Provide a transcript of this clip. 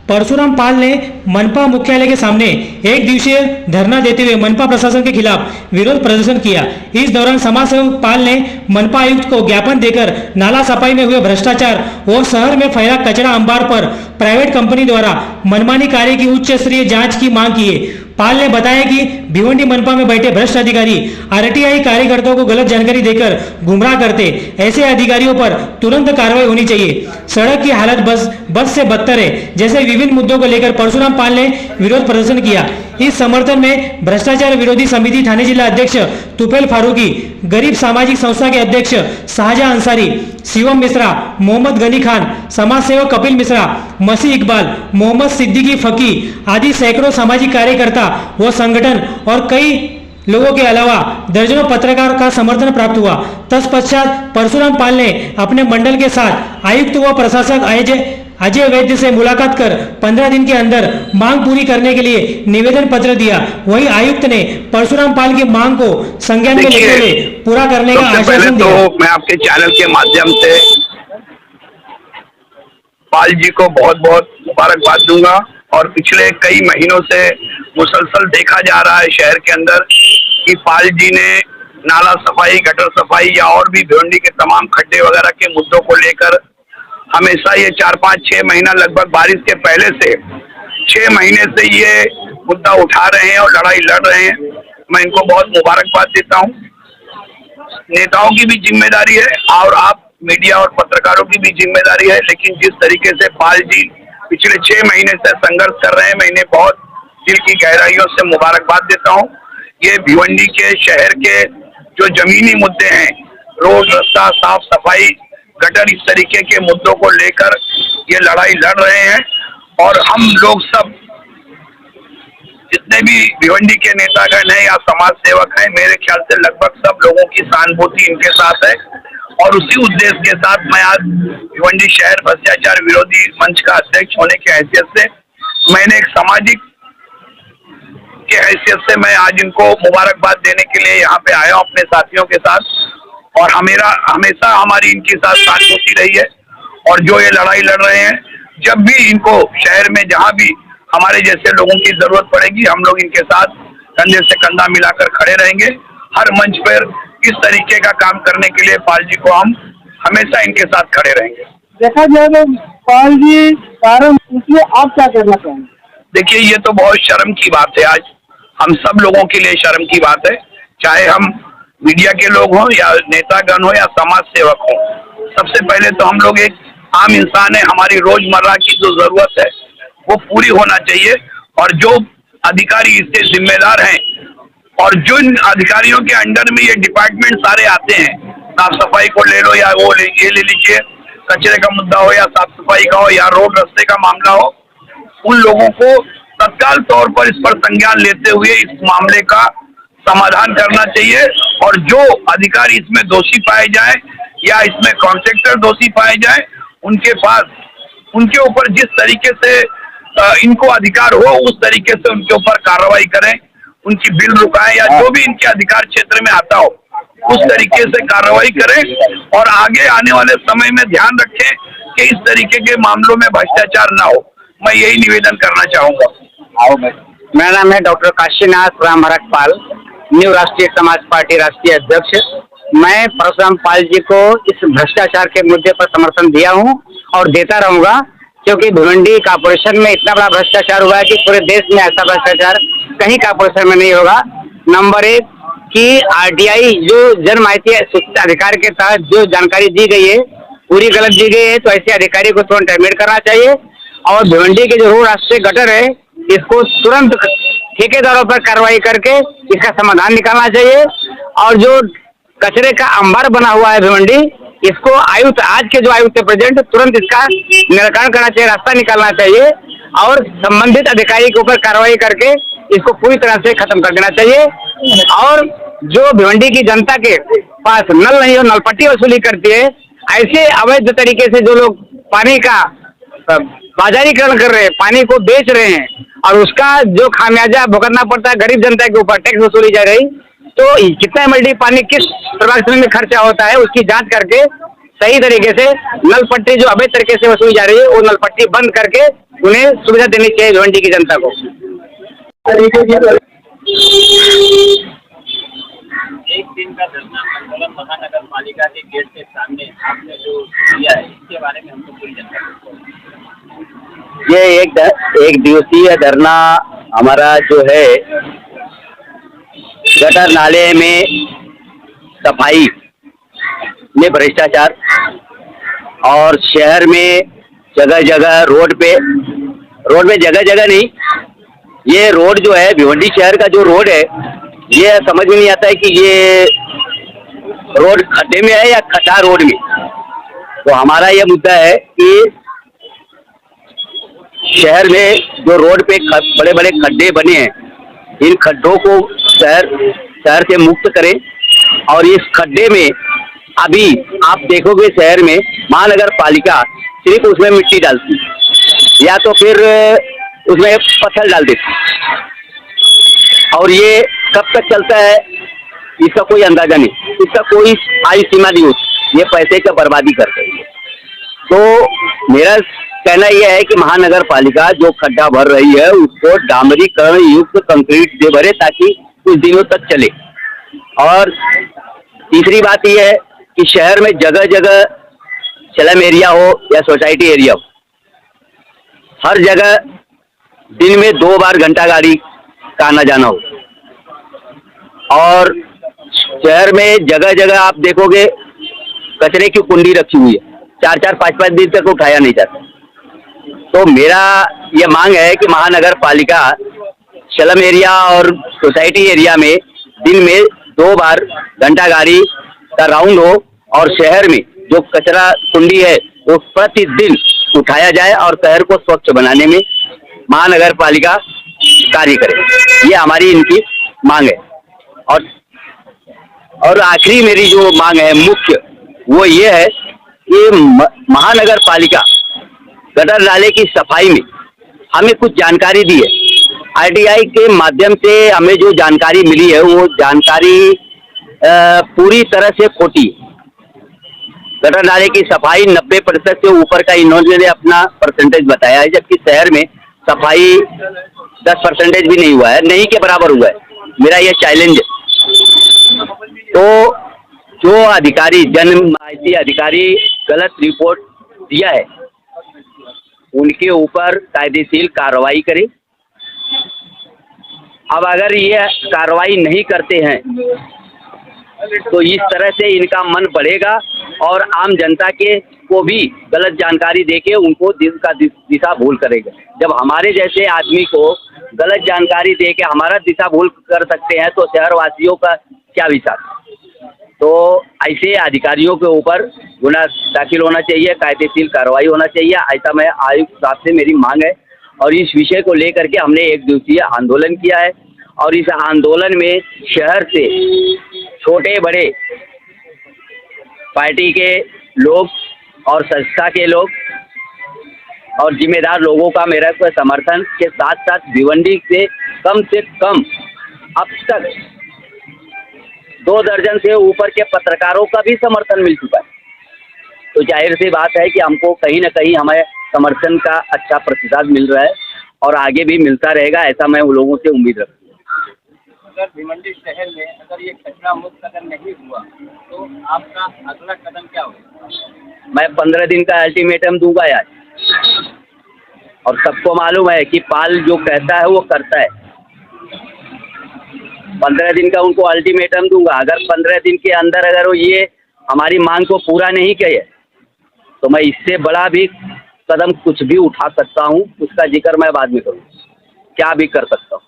परशुराम पाल ने मनपा मुख्यालय के सामने एक दिवसीय धरना देते हुए मनपा प्रशासन के खिलाफ विरोध प्रदर्शन किया। इस दौरान समाज सेवक पाल ने मनपा आयुक्त को ज्ञापन देकर नाला सफाई में हुए भ्रष्टाचार और शहर में फैला कचरा अंबार पर प्राइवेट कंपनी द्वारा मनमानी कार्य की उच्च स्तरीय जांच की मांग की है। पाल ने बताया कि भिवंडी मनपा में बैठे भ्रष्ट अधिकारी आरटीआई कार्यकर्ताओं को गलत जानकारी देकर गुमराह करते, ऐसे अधिकारियों पर तुरंत कार्रवाई होनी चाहिए। सड़क की हालत बस से बदतर है, जैसे विभिन्न मुद्दों को लेकर परशुराम पाल ने विरोध प्रदर्शन किया। इस समर्थन में भ्रष्टाचार विरोधी समिति थाने जिला अध्यक्ष तुफैल फारूकी, गरीब सामाजिक संस्था के अध्यक्ष शाहजहां अंसारी, शिवम मिश्रा, मोहम्मद गनी खान, समाज सेवक कपिल मिश्रा, मसीह इकबाल, मोहम्मद सिद्दीकी फकी आदि सैकड़ों सामाजिक कार्यकर्ता व संगठन और कई लोगों के अलावा दर्जनों पत्रकार का समर्थन प्राप्त हुआ। तत्पश्चात परशुराम पाल ने अपने मंडल के साथ आयुक्त व प्रशासक अजय वैद्य से मुलाकात कर 15 दिन के अंदर मांग पूरी करने के लिए निवेदन पत्र दिया। वहीं आयुक्त ने परशुराम पाल की मांग को संज्ञान में लेते हुए पूरा करने का आश्वासन दिया। मैं आपके चैनल के माध्यम से पाल जी को बहुत बहुत मुबारकबाद दूंगा। और पिछले कई महीनों से मुसलसल देखा जा रहा है शहर के अंदर कि पाल जी ने नाला सफाई, गटर सफाई या और भी भिवंडी के तमाम खड्डे वगैरह के मुद्दों को लेकर हमेशा ये 4-5-6 महीना लगभग बारिश के पहले से 6 महीने से ये मुद्दा उठा रहे हैं और लड़ाई लड़ रहे हैं। मैं इनको बहुत मुबारकबाद देता हूँ। नेताओं की भी जिम्मेदारी है और आप मीडिया और पत्रकारों की भी जिम्मेदारी है, लेकिन जिस तरीके से पाल जी पिछले 6 महीने से संघर्ष कर रहे हैं, मैं इन्हें बहुत दिल की गहराइयों से मुबारकबाद देता हूँ। ये भिवंडी के शहर के जो जमीनी मुद्दे हैं, रोड, रास्ता, साफ सफाई, गटर, इस तरीके के मुद्दों को लेकर ये लड़ाई लड़ रहे हैं। और हम लोग सब जितने भी भिवंडी के नेतागण हैं या समाज सेवक हैं, मेरे ख्याल से लगभग सब लोगों की सहानुभूति इनके साथ है। और उसी उद्देश्य के साथ मैं आज भिवंडी शहर भ्रष्टाचार विरोधी मंच का अध्यक्ष होने की हैसियत से, मैंने एक सामाजिक के हैसियत से मैं आज इनको मुबारकबाद देने के लिए यहाँ पे आया हूँ अपने साथियों के साथ। और हमेशा हमारी इनके साथ सहानुभूति रही है। और जो ये लड़ाई लड़ रहे हैं, जब भी इनको शहर में जहाँ भी हमारे जैसे लोगों की जरूरत पड़ेगी, हम लोग इनके साथ कंधे से कंधा मिलाकर खड़े रहेंगे। हर मंच पर इस तरीके का काम करने के लिए पाल जी को हम हमेशा इनके साथ खड़े रहेंगे। देखा जाए तो पाल जी कारण, इसलिए आप क्या करना चाहेंगे? देखिए, ये तो बहुत शर्म की बात है। आज हम सब लोगों के लिए शर्म की बात है, चाहे हम मीडिया के लोग हों या नेतागण हो या समाज सेवक हो। सबसे पहले तो हम लोग एक आम इंसान है, हमारी रोजमर्रा की जो जरूरत है वो पूरी होना चाहिए। और जो अधिकारी इससे जिम्मेदार हैं और जिन अधिकारियों के अंडर में ये डिपार्टमेंट सारे आते हैं, साफ सफाई को ले लो या वो ये ले लीजिए, कचरे का मुद्दा हो या साफ सफाई का हो या रोड रास्ते का मामला हो, उन लोगों को तत्काल तौर पर इस पर संज्ञान लेते हुए इस मामले का समाधान करना चाहिए। और जो अधिकारी इसमें दोषी पाए जाए या इसमें कॉन्ट्रैक्टर दोषी पाए जाए, उनके ऊपर जिस तरीके से इनको अधिकार हो उस तरीके से उनके ऊपर कार्रवाई करें, उनकी बिल रुकाएं या जो भी इनके अधिकार क्षेत्र में आता हो उस तरीके से कार्रवाई करें। और आगे आने वाले समय में ध्यान रखें कि इस तरीके के मामलों में भ्रष्टाचार ना हो। मैं यही निवेदन करना चाहूंगा। मेरा नाम है डॉक्टर काशीनाथ राम भरत पाल, न्यू राष्ट्रीय समाज पार्टी राष्ट्रीय अध्यक्ष। मैं परशुराम पाल जी को इस भ्रष्टाचार के मुद्दे पर समर्थन दिया हूं और देता रहूंगा, क्योंकि भिवंडी कॉर्पोरेशन में इतना बड़ा भ्रष्टाचार हुआ है कि पूरे देश में ऐसा भ्रष्टाचार कहीं कॉर्पोरेशन में नहीं होगा। नंबर 1 कि आरटीआई जो जन माहिती सूचना अधिकार के तहत जो जानकारी दी गई है पूरी गलत दी गई है, तो ऐसे अधिकारी को तुरंत टर्मिनेट करना चाहिए। और भिवंडी के जो रोड, रास्ते, गटर है, इसको तुरंत ठेकेदारों पर कार्रवाई करके इसका समाधान निकालना चाहिए। और जो कचरे का अंबार बना हुआ है भिवंडी, इसको आयुक्त, आज के जो आयुक्त प्रेजेंट, तुरंत इसका निराकरण करना चाहिए, रास्ता निकालना चाहिए और संबंधित अधिकारी के ऊपर कार्रवाई करके इसको पूरी तरह से खत्म कर देना चाहिए। और जो भिवंडी की जनता के पास नल नहीं हो, नलपट्टी वसूली करती है, ऐसे अवैध तरीके से जो लोग पानी का बाजारीकरण कर रहे हैं, पानी को बेच रहे हैं और उसका जो खामियाजा भुगतना पड़ता है गरीब जनता के ऊपर, टैक्स वसूली जा रही, तो कितना एमएलडी पानी किस प्रभाग में खर्चा होता है उसकी जांच करके सही तरीके से नल पट्टी जो अवैध तरीके से वसूली जा रही है वो नल पट्टी बंद करके उन्हें सुविधा देनी चाहिए भिवंडी की जनता को। एक दिन का धरना आंदोलन महानगर पालिका के गेट के सामने आपने जो किया है इसके बारे में हमको पूरी जानकारी। ये एक दिवसीय धरना हमारा जो है गटर नाले में सफाई में भ्रष्टाचार और शहर में जगह जगह रोड पे जगह जगह नहीं, ये रोड जो है भिवंडी शहर का जो रोड है ये समझ में नहीं आता है कि ये रोड खड्डे में है या खड्डा रोड में। तो हमारा ये मुद्दा है कि शहर में जो रोड पे बड़े बड़े खड्डे बने हैं इन खड्डों को शहर से मुक्त करें। और इस खड्डे में अभी आप देखोगे शहर में महानगर पालिका सिर्फ उसमें मिट्टी डालती या तो फिर उसमें पत्थर डाल देती और ये कब तक चलता है इसका कोई अंदाजा नहीं, इसका कोई आयु सीमा नहीं होती, ये पैसे का बर्बादी करते हैं। तो मेरा कहना यह है कि महानगर पालिका जो खड्डा भर रही है उसको डामरीकरण युक्त कंक्रीट से भरे ताकि कुछ दिनों तक चले। और तीसरी बात यह है कि शहर में जगह जगह स्लम एरिया हो या सोसाइटी एरिया हो, हर जगह दिन में 2 बार घंटा गाड़ी का आना जाना हो। और शहर में जगह जगह आप देखोगे कचरे की कुंडी रखी हुई है, 4-4, 5-5 दिन तक उठाया नहीं जाता। तो मेरा ये मांग है कि महानगर पालिका स्लम एरिया और सोसाइटी एरिया में दिन में 2 बार घंटा गाड़ी का राउंड हो और शहर में जो कचरा कुंडी है वो प्रतिदिन उठाया जाए और शहर को स्वच्छ बनाने में महानगर पालिका कार्य करे। ये हमारी इनकी मांग है। और आखिरी मेरी जो मांग है मुख्य वो ये है कि महानगर पालिका गटर नाले की सफाई में हमें कुछ जानकारी दी है। आरटीआई के माध्यम से हमें जो जानकारी मिली है वो जानकारी पूरी तरह से खोटी है। गटर नाले की सफाई 90% से ऊपर का इन्होंने अपना परसेंटेज बताया है, जबकि शहर में सफाई 10% भी नहीं हुआ है, नहीं के बराबर हुआ है। मेरा ये चैलेंज है। तो जो अधिकारी जन माहिती अधिकारी गलत रिपोर्ट दिया है उनके ऊपर कायदेशीर कार्रवाई करे। अब अगर ये कार्रवाई नहीं करते हैं तो इस तरह से इनका मन बढ़ेगा और आम जनता के को भी गलत जानकारी देके उनको दिशा भूल करेगा। जब हमारे जैसे आदमी को गलत जानकारी देके हमारा दिशा भूल कर सकते हैं तो शहरवासियों का क्या विचार। तो ऐसे अधिकारियों के ऊपर गुना दाखिल होना चाहिए, कायदेशीर कार्रवाई होना चाहिए, ऐसा मैं आयुक्त साहब से मेरी मांग है। और इस विषय को लेकर के हमने 1 दिवसीय आंदोलन किया है और इस आंदोलन में शहर से छोटे बड़े पार्टी के लोग और संस्था के लोग और जिम्मेदार लोगों का मेरा समर्थन के साथ साथ भिवंडी से कम अब तक 2 दर्जन से ऊपर के पत्रकारों का भी समर्थन मिल चुका है। तो जाहिर सी बात है कि हमको कहीं ना कहीं हमें समर्थन का अच्छा प्रतिशत मिल रहा है और आगे भी मिलता रहेगा, ऐसा मैं उन लोगों से उम्मीद रखता हूँ। अगर भिवंडी शहर में अगर ये कचरा मुक्त अगर नहीं हुआ तो आपका अगला कदम क्या होगा? मैं 15 दिन का अल्टीमेटम दूंगा यार। और सबको मालूम है कि पाल जो कहता है वो करता है। 15 दिन का उनको अल्टीमेटम दूंगा। अगर 15 दिन के अंदर अगर वो ये हमारी मांग को पूरा नहीं किए तो मैं इससे बड़ा भी कदम कुछ भी उठा सकता हूँ, उसका जिक्र मैं बाद में करूँ, क्या भी कर सकता हूँ।